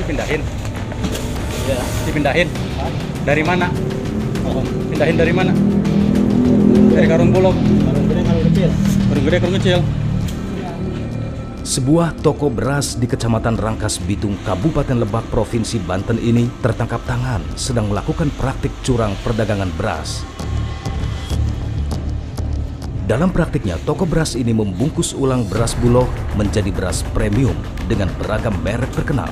Dipindahin. Ya. Dipindahin. Dari mana? Pindahin dari mana? Dari Karung Bulog. Karung gede, karung kecil. Karung gede, karung kecil. Sebuah toko beras di Kecamatan Rangkas Bitung, Kabupaten Lebak, Provinsi Banten ini tertangkap tangan sedang melakukan praktik curang perdagangan beras. Dalam praktiknya, toko beras ini membungkus ulang beras Bulog menjadi beras premium dengan beragam merek terkenal.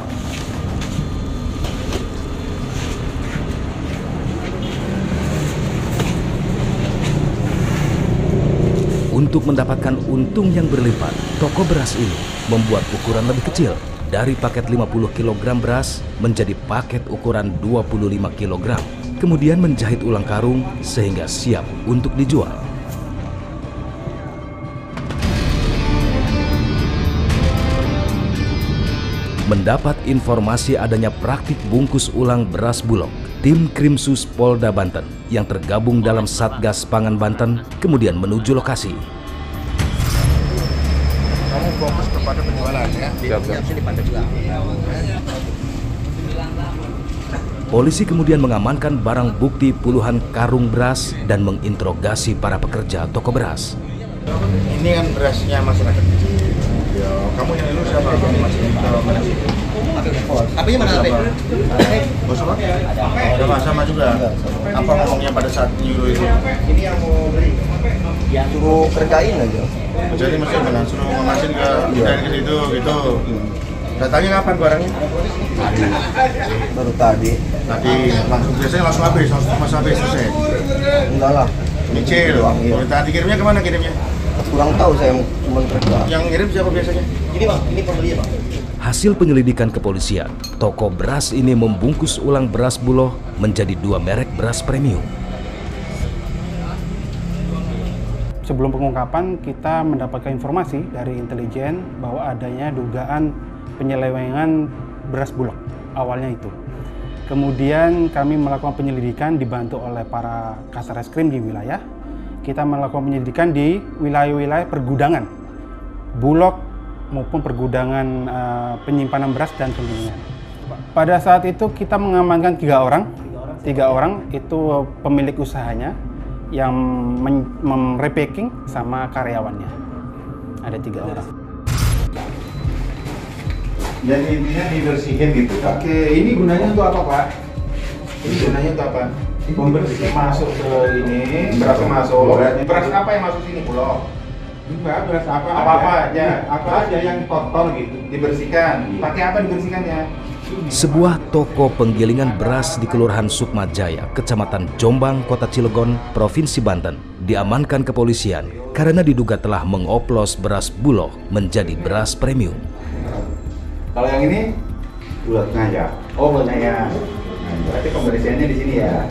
Untuk mendapatkan untung yang berlipat, toko beras ini membuat ukuran lebih kecil dari paket 50 kg beras menjadi paket ukuran 25 kg, kemudian menjahit ulang karung sehingga siap untuk dijual. Mendapat informasi adanya praktik bungkus ulang beras Bulog, tim Krimsus Polda Banten yang tergabung dalam Satgas Pangan Banten kemudian menuju lokasi. Kamu fokus kepada penjualan ya? Harusnya dipantau juga. Polisi kemudian mengamankan barang bukti puluhan karung beras dan menginterogasi para pekerja toko beras. Ini kan berasnya masyarakat kecil. Ya, kamu yang dulu siapa? Kamu masih mana sih? HP-nya mana HP? Bos apa? Sama juga. Apa ngomongnya pada saat nyuruh itu? Ini yang mau beli. Ya suruh kerjain aja. Jadi mesti mana? Suruh ngemasin ke dari ke situ gitu. Datanya kapan barangnya? Baru tadi. Tadi biasanya langsung habis selesai. Enggak lah. Nyicil. Kalau tadi kirimnya kemana kirimnya? Kurang tahu saya cuma kerja. Yang ngirim siapa biasanya? Ini bang, ini pembelinya bang. Hasil penyelidikan kepolisian, toko beras ini membungkus ulang beras Bulog menjadi 2 merek beras premium. Sebelum pengungkapan, kita mendapatkan informasi dari intelijen bahwa adanya dugaan penyelewengan beras Bulog, awalnya itu. Kemudian kami melakukan penyelidikan dibantu oleh para Kasareskrim di wilayah. Kita melakukan penyelidikan di wilayah-wilayah pergudangan Bulog maupun pergudangan penyimpanan beras dan penggilingan. Pada saat itu kita mengamankan 3 orang. 3 orang itu pemilik usahanya yang repacking sama karyawannya. Ada 3 orang. Jadi intinya dibersihin gitu Pak. Oke, ini gunanya untuk apa Pak? Ini gunanya untuk apa? Membersih masuk ke ini, beras masuk. Beras apa yang masuk sini Bulog? Enggak, beras apa aja. Apa aja yang kotor gitu, dibersihkan. Pakai apa dibersihkannya? Sebuah toko penggilingan beras di Kelurahan Sukmajaya, Kecamatan Jombang, Kota Cilegon, Provinsi Banten, diamankan kepolisian karena diduga telah mengoplos beras Bulog menjadi beras premium. Kalau yang ini bulatnya ya. Oh, bulatnya ya. Nah, berarti pembersihannya di sini ya.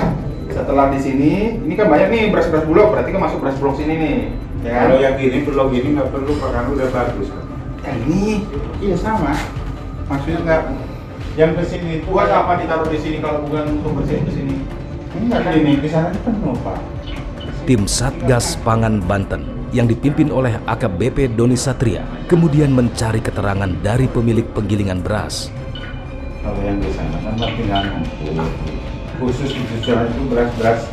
Setelah di sini, ini kan banyak nih beras-beras Bulog, berarti kan masuk beras Bulog sini nih. Ya kan? Kalau yang ini Bulog ini nggak perlu Pak, kan udah bagus. Yang ini, iya sama. Maksudnya nggak. Yang ke sini itu buat apa ditaruh di sini kalau bukan untuk bersihin ke sini? Enggak kan ini di sana penuh Pak. Tim Satgas Pangan Banten yang dipimpin oleh AKBP Doni Satria kemudian mencari keterangan dari pemilik penggilingan beras. Kalau yang di sana kan tinggal ngumpul. Khusus dijual itu beras-beras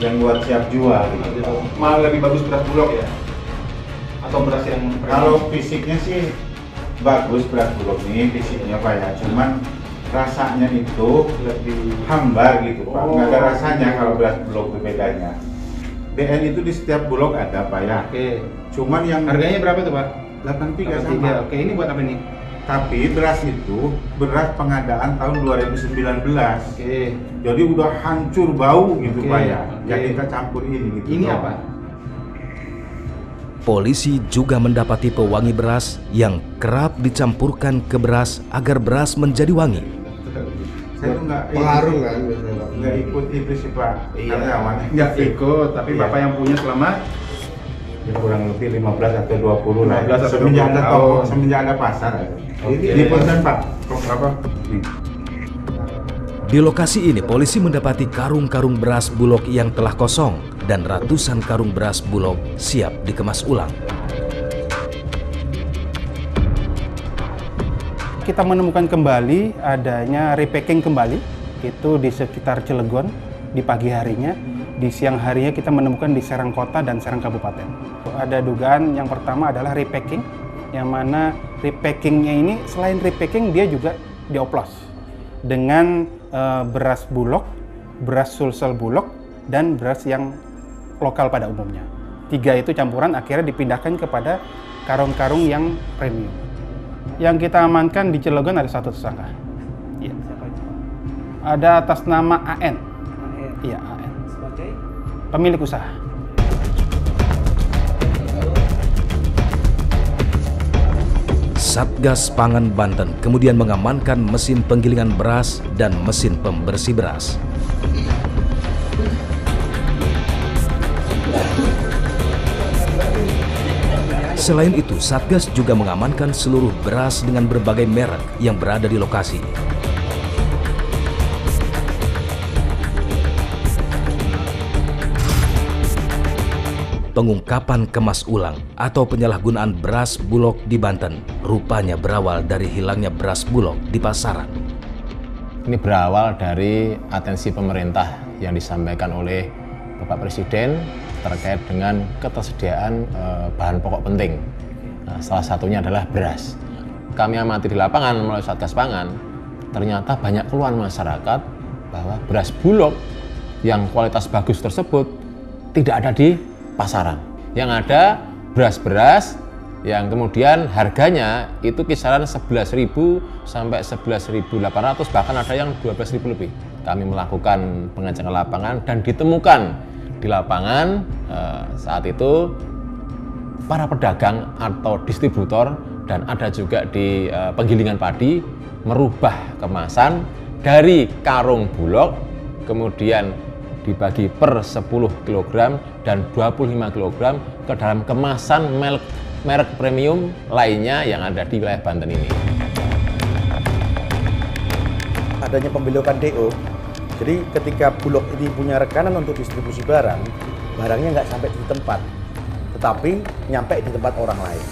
yang buat siap jual gitu. Malah lebih bagus beras Bulog ya? Atau beras yang Kalau fisiknya sih bagus beras Bulog ini fisiknya Pak ya, cuman rasanya itu lebih hambar gitu Pak. Nggak ada rasanya kalau beras Bulog itu bedanya. BN itu di setiap Bulog ada Pak ya. Oke. Cuman yang Harganya berapa tuh Pak? 83 sama. Oke, ini buat apa nih? Tapi beras itu beras pengadaan tahun 2019. Oke. Jadi udah hancur bau gitu Oke, Pak ya. oke. Jadi kita campur ini gitu. Ini Pak. apa? Polisi juga mendapati pewangi beras yang kerap dicampurkan ke beras agar beras menjadi wangi. Saya tuh nggak Pengaruh kan biasanya Pak? nggak ikut itu sih Pak. Iya. Karyawan. Nggak ikut, tapi Iya. Bapak yang punya selama Ya, kurang lebih 15 atau 20 lah. 15 atau Semenjak 20 ada tahun. toko, semenjak ada pasar. Oke. Di Punten Pak. Kok apa? Nih. Di lokasi ini polisi mendapati karung-karung beras Bulog yang telah kosong dan ratusan karung beras Bulog siap dikemas ulang. kita menemukan kembali adanya repacking kembali, itu di sekitar Cilegon di pagi harinya. Di siang harinya kita menemukan di Serang Kota dan Serang Kabupaten. Ada dugaan yang pertama adalah repacking, yang mana repackingnya ini selain repacking dia juga dioplos dengan beras Bulog, beras Sulsel Bulog, dan beras yang lokal pada umumnya. 3 itu campuran akhirnya dipindahkan kepada karung-karung yang premium. Yang kita amankan di Cilegon ada 1 tersangka. Ya. Ada atas nama AN. Iya, AN. Sebagai pemilik usaha. Satgas Pangan Banten kemudian mengamankan mesin penggilingan beras dan mesin pembersih beras. Selain itu, Satgas juga mengamankan seluruh beras dengan berbagai merek yang berada di lokasi. Pengungkapan kemas ulang atau penyalahgunaan beras Bulog di Banten rupanya berawal dari hilangnya beras Bulog di pasaran. Ini berawal dari atensi pemerintah yang disampaikan oleh Bapak Presiden terkait dengan ketersediaan bahan pokok penting. Nah, salah satunya adalah beras. Kami amati di lapangan melalui Satgas Pangan, ternyata banyak keluhan masyarakat bahwa beras Bulog yang kualitas bagus tersebut tidak ada di pasaran. Yang ada beras-beras yang kemudian harganya itu kisaran 11.000 sampai 11.800, bahkan ada yang 12.000 lebih. Kami melakukan pengecekan lapangan dan ditemukan di lapangan saat itu para pedagang atau distributor dan ada juga di penggilingan padi merubah kemasan dari karung Bulog kemudian dibagi per 10 kg dan 25 kg ke dalam kemasan merek premium lainnya yang ada di wilayah Banten ini. Adanya pembelokan DO, jadi ketika Bulog ini punya rekanan untuk distribusi barang, barangnya nggak sampai di tempat, tetapi nyampe di tempat orang lain.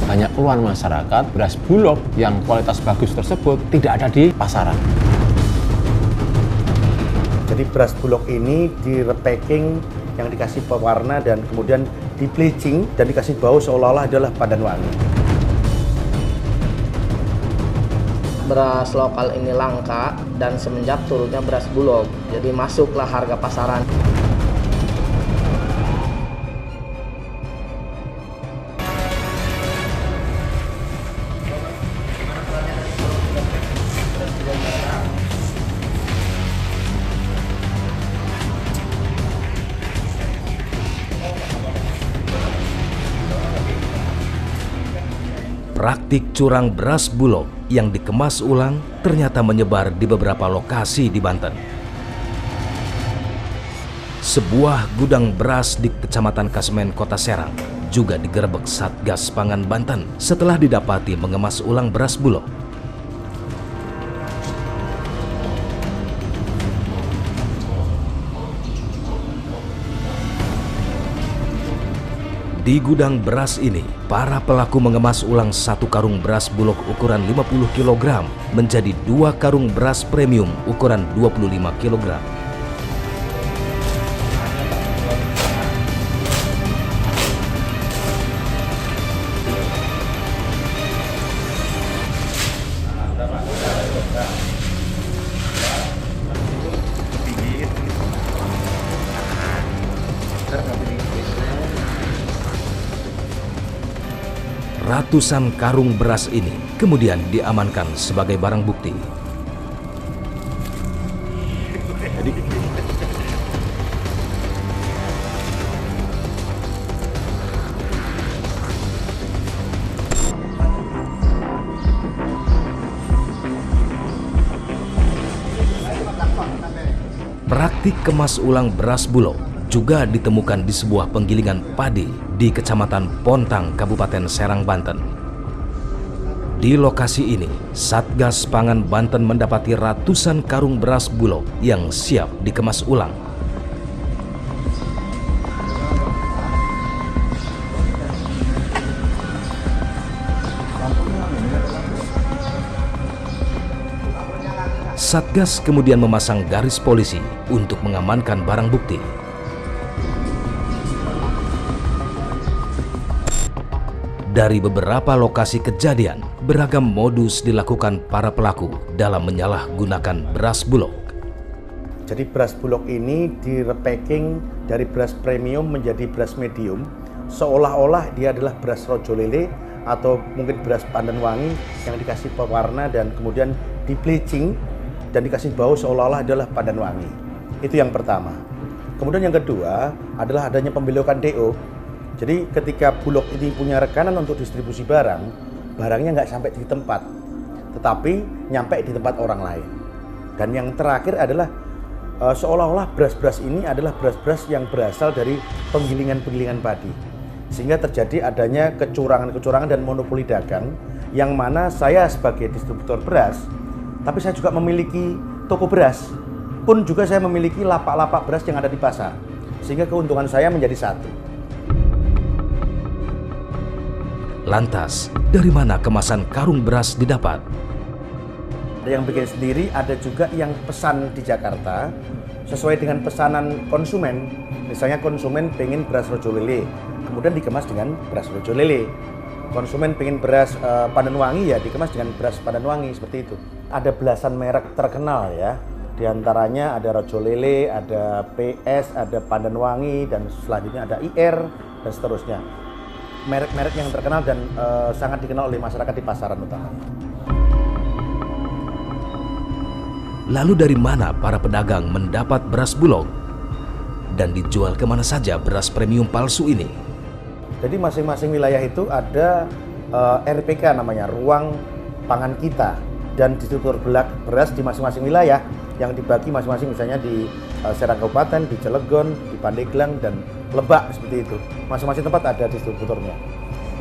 Banyak keluhan masyarakat, beras Bulog yang kualitas bagus tersebut tidak ada di pasaran. Jadi beras Bulog ini di repacking yang dikasih pewarna dan kemudian di bleaching dan dikasih bau seolah-olah adalah pandan wangi. Beras lokal ini langka dan semenjak turunnya beras Bulog, jadi masuklah harga pasaran. Praktik curang beras Bulog yang dikemas ulang ternyata menyebar di beberapa lokasi di Banten. Sebuah gudang beras di Kecamatan Kasmen, Kota Serang juga digerebek Satgas Pangan Banten setelah didapati mengemas ulang beras Bulog. Di gudang beras ini, para pelaku mengemas ulang 1 karung beras Bulog ukuran 50 kg menjadi 2 karung beras premium ukuran 25 kg. Ratusan karung beras ini kemudian diamankan sebagai barang bukti. Praktik kemas ulang beras Bulog juga ditemukan di sebuah penggilingan padi di Kecamatan Pontang, Kabupaten Serang, Banten. Di lokasi ini, Satgas Pangan Banten mendapati ratusan karung beras Bulog yang siap dikemas ulang. Satgas kemudian memasang garis polisi untuk mengamankan barang bukti. Dari beberapa lokasi kejadian, beragam modus dilakukan para pelaku dalam menyalahgunakan beras Bulog. Jadi beras Bulog ini direpacking dari beras premium menjadi beras medium, seolah-olah dia adalah beras rojo lele atau mungkin beras pandan wangi yang dikasih pewarna dan kemudian di bleaching dan dikasih bau seolah-olah adalah pandan wangi. Itu yang pertama. Kemudian yang kedua adalah adanya pembelokan DO. Jadi ketika Bulog ini punya rekanan untuk distribusi barang, barangnya nggak sampai di tempat, tetapi nyampe di tempat orang lain. Dan yang terakhir adalah seolah-olah beras-beras ini adalah beras-beras yang berasal dari penggilingan-penggilingan padi. Sehingga terjadi adanya kecurangan-kecurangan dan monopoli dagang, yang mana saya sebagai distributor beras, tapi saya juga memiliki toko beras, pun juga saya memiliki lapak-lapak beras yang ada di pasar. Sehingga keuntungan saya menjadi satu. Lantas, dari mana kemasan karung beras didapat? Ada yang bikin sendiri, ada juga yang pesan di Jakarta sesuai dengan pesanan konsumen. Misalnya konsumen pengen beras rojo lele, kemudian dikemas dengan beras rojo lele. Konsumen pengen beras pandan wangi, ya dikemas dengan beras pandan wangi, seperti itu. Ada belasan merek terkenal ya. Di antaranya ada rojo lele, ada PS, ada pandan wangi, dan selanjutnya ada IR dan seterusnya. Merek-merek yang terkenal dan sangat dikenal oleh masyarakat di pasaran utamanya. Lalu dari mana para pedagang mendapat beras Bulog? Dan dijual kemana saja beras premium palsu ini? Jadi masing-masing wilayah itu ada RPK namanya, Ruang Pangan Kita. Dan distributor beras di masing-masing wilayah yang dibagi masing-masing, misalnya di Serang Kabupaten, di Cilegon, di Pandeglang, dan Lebak, seperti itu. Masing-masing tempat ada distributornya.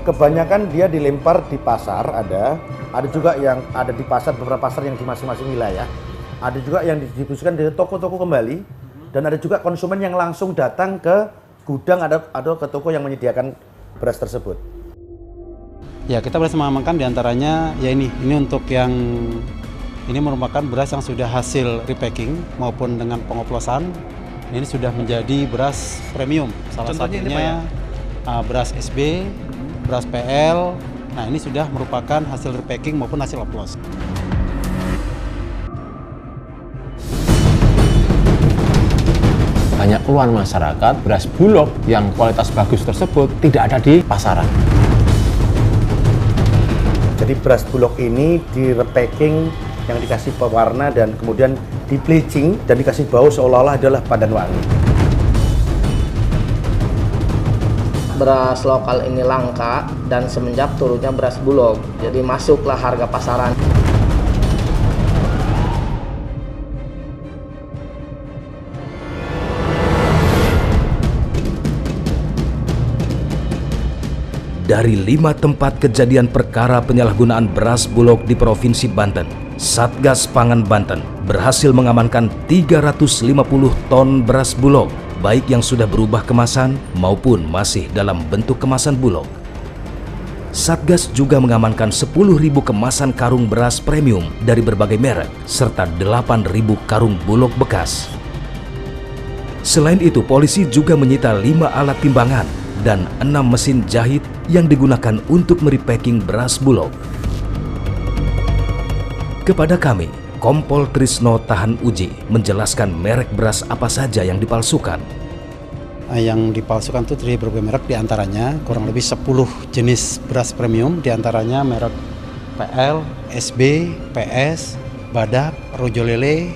Kebanyakan dia dilempar di pasar, ada juga yang ada di pasar, beberapa pasar yang di masing-masing wilayah. Ada juga yang didistribusikan dari toko-toko kembali, dan ada juga konsumen yang langsung datang ke gudang atau ke toko yang menyediakan beras tersebut. Ya, kita berhasil mengamankan diantaranya ya ini untuk yang ini merupakan beras yang sudah hasil repacking maupun dengan pengoplosan. Ini sudah menjadi beras premium. Salah Contohnya satunya beras SB, beras PL. Nah, ini sudah merupakan hasil repacking maupun hasil oplos. Banyak keluhan masyarakat, beras Bulog yang kualitas bagus tersebut tidak ada di pasaran. Jadi beras Bulog ini direpacking yang dikasih pewarna dan kemudian di bleaching dan dikasih bau seolah-olah adalah pandan wangi. Beras lokal ini langka dan semenjak turunnya beras Bulog, jadi masuklah harga pasaran. Dari 5 tempat kejadian perkara penyalahgunaan beras Bulog di Provinsi Banten, Satgas Pangan Banten berhasil mengamankan 350 ton beras Bulog, baik yang sudah berubah kemasan maupun masih dalam bentuk kemasan Bulog. Satgas juga mengamankan 10.000 kemasan karung beras premium dari berbagai merek, serta 8.000 karung Bulog bekas. Selain itu, polisi juga menyita 5 alat timbangan dan 6 mesin jahit yang digunakan untuk merepacking beras Bulog. Kepada kami, Kompol Trisno Tahan Uji menjelaskan merek beras apa saja yang dipalsukan. Yang dipalsukan itu dari berbagai merek, diantaranya kurang lebih 10 jenis beras premium, diantaranya merek PL, SB, PS, Badak, Rojo Lele,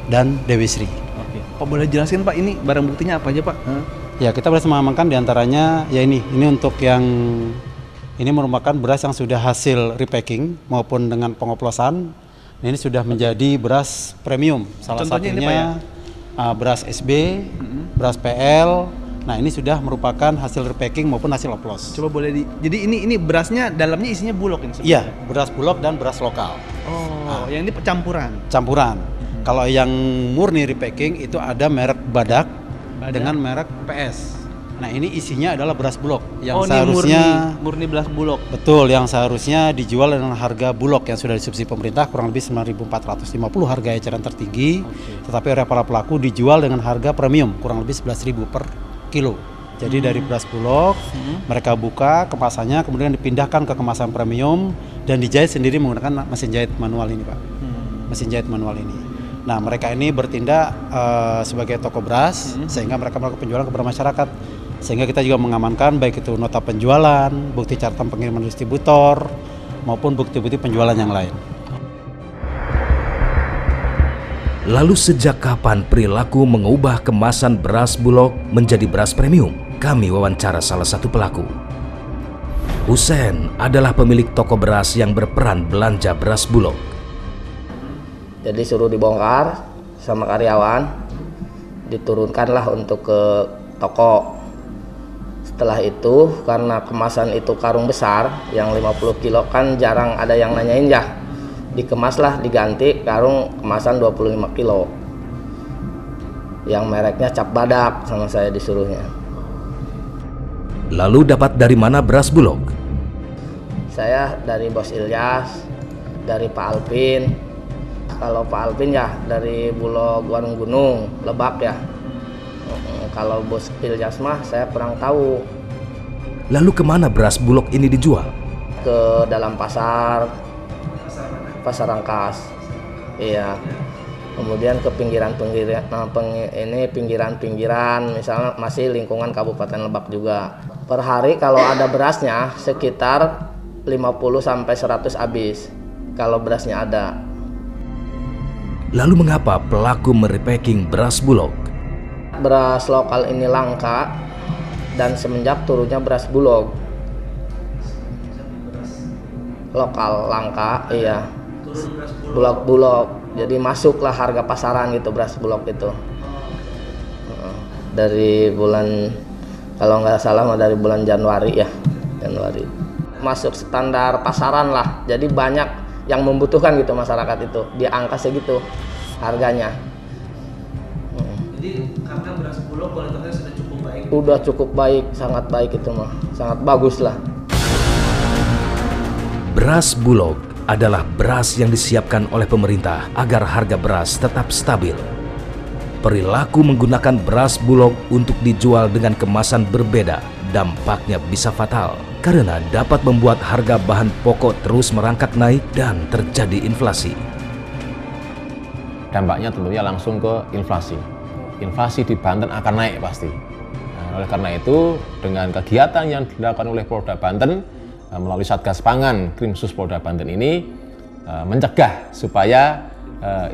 dan Dewi Sri. Oke. Pak, boleh jelasin Pak, ini barang buktinya apa aja Pak? Ya, kita berhasil mengamankan diantaranya ya ini untuk yang ini merupakan beras yang sudah hasil repacking maupun dengan pengoplosan. Ini sudah menjadi beras premium. Salah Contohnya satunya ini, Pak, ya? beras SB, beras PL, Nah, ini sudah merupakan hasil repacking maupun hasil oplos. Coba boleh jadi ini berasnya dalamnya isinya bulog ini sebenarnya? Iya, beras bulog dan beras lokal. Oh, yang ini campuran. Campuran. Kalau yang murni repacking itu ada merek Badak dengan merek PS. Nah, ini isinya adalah beras bulog yang seharusnya murni beras bulog. Betul, yang seharusnya dijual dengan harga bulog yang sudah disubsidi pemerintah kurang lebih 9.450 harga eceran tertinggi. Tetapi oleh para pelaku dijual dengan harga premium kurang lebih 11.000 per kilo. Jadi dari beras bulog mereka buka kemasannya, kemudian dipindahkan ke kemasan premium dan dijahit sendiri menggunakan mesin jahit manual ini, Pak. Mesin jahit manual ini. Nah, mereka ini bertindak sebagai toko beras sehingga mereka melakukan penjualan kepada masyarakat. Sehingga kita juga mengamankan baik itu nota penjualan, bukti catatan pengiriman distributor, maupun bukti-bukti penjualan yang lain. Lalu sejak kapan perilaku mengubah kemasan beras bulog menjadi beras premium? Kami wawancara salah satu pelaku. Husein adalah pemilik toko beras yang berperan belanja beras bulog. Jadi suruh dibongkar sama karyawan, diturunkanlah untuk ke toko. Setelah itu karena kemasan itu karung besar yang 50 kilo kan jarang ada yang nanyain ya, dikemaslah diganti karung kemasan 25 kilo yang mereknya Cap Badak sama saya disuruhnya. Lalu dapat dari mana beras bulog? Saya dari Bos Ilyas, dari Pak Alvin. Kalau Pak Alvin ya dari Bulog Warung Gunung, Lebak ya. Kalau Bos Ilyas mah saya kurang tahu. Lalu kemana beras bulog ini dijual? Ke dalam pasar Rangkas. Iya. Kemudian ke pinggiran-pinggiran, misalnya masih lingkungan Kabupaten Lebak juga. Per hari kalau ada berasnya sekitar 50 sampai 100 habis kalau berasnya ada. Lalu mengapa pelaku merepacking beras bulog? Beras lokal ini langka dan semenjak turunnya beras bulog lokal langka, iya. Bulog, jadi masuklah harga pasaran gitu beras bulog itu. Dari bulan, kalau nggak salah dari bulan Januari ya, Januari. Masuk standar pasaran lah, jadi banyak yang membutuhkan gitu masyarakat itu, di angka segitu harganya. Jadi karena beras bulog kualitasnya sudah cukup baik. Udah cukup baik, sangat baik itu mah, sangat bagus lah. Beras bulog adalah beras yang disiapkan oleh pemerintah agar harga beras tetap stabil. Perilaku menggunakan beras bulog untuk dijual dengan kemasan berbeda dampaknya bisa fatal karena dapat membuat harga bahan pokok terus merangkak naik dan terjadi inflasi. Dampaknya tentunya langsung ke inflasi. Inflasi di Banten akan naik pasti. Nah, oleh karena itu, dengan kegiatan yang dilakukan oleh Polda Banten melalui Satgas Pangan Krimsus Polda Banten ini mencegah supaya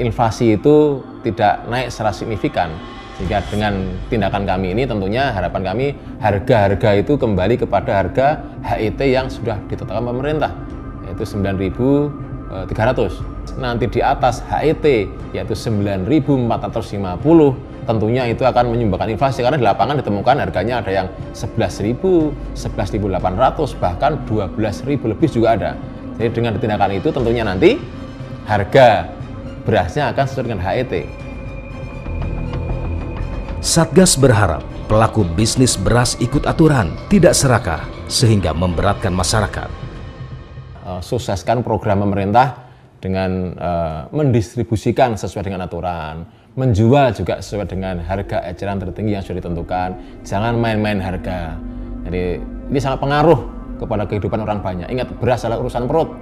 inflasi itu tidak naik secara signifikan. Sehingga dengan tindakan kami ini tentunya harapan kami harga-harga itu kembali kepada harga HET yang sudah ditetapkan pemerintah, yaitu 9.300. Nanti di atas HET yaitu 9.450, tentunya itu akan menyumbangkan inflasi karena di lapangan ditemukan harganya ada yang 11.000, 11.800, bahkan 12.000 lebih juga ada. Jadi dengan tindakan itu tentunya nanti harga berasnya akan sesuai dengan HET. Satgas berharap pelaku bisnis beras ikut aturan, tidak serakah, sehingga memberatkan masyarakat. Sukseskan program pemerintah dengan mendistribusikan sesuai dengan aturan, menjual juga sesuai dengan harga eceran tertinggi yang sudah ditentukan. Jangan main-main harga. Jadi ini sangat pengaruh kepada kehidupan orang banyak. Ingat, beras adalah urusan perut.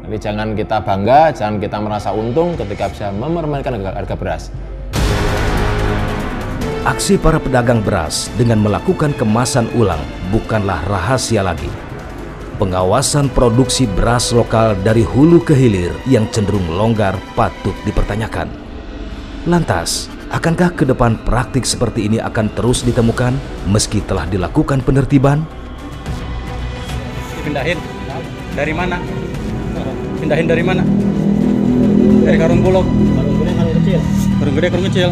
Jadi jangan kita bangga, jangan kita merasa untung ketika bisa mempermainkan harga beras. Aksi para pedagang beras dengan melakukan kemasan ulang bukanlah rahasia lagi. Pengawasan produksi beras lokal dari hulu ke hilir yang cenderung longgar patut dipertanyakan. Lantas, akankah ke depan praktik seperti ini akan terus ditemukan meski telah dilakukan penertiban? Dipindahin dari mana? Pindahin dari mana? Dari karung bulog. Karung gede, karung kecil. Karung gede, karung kecil.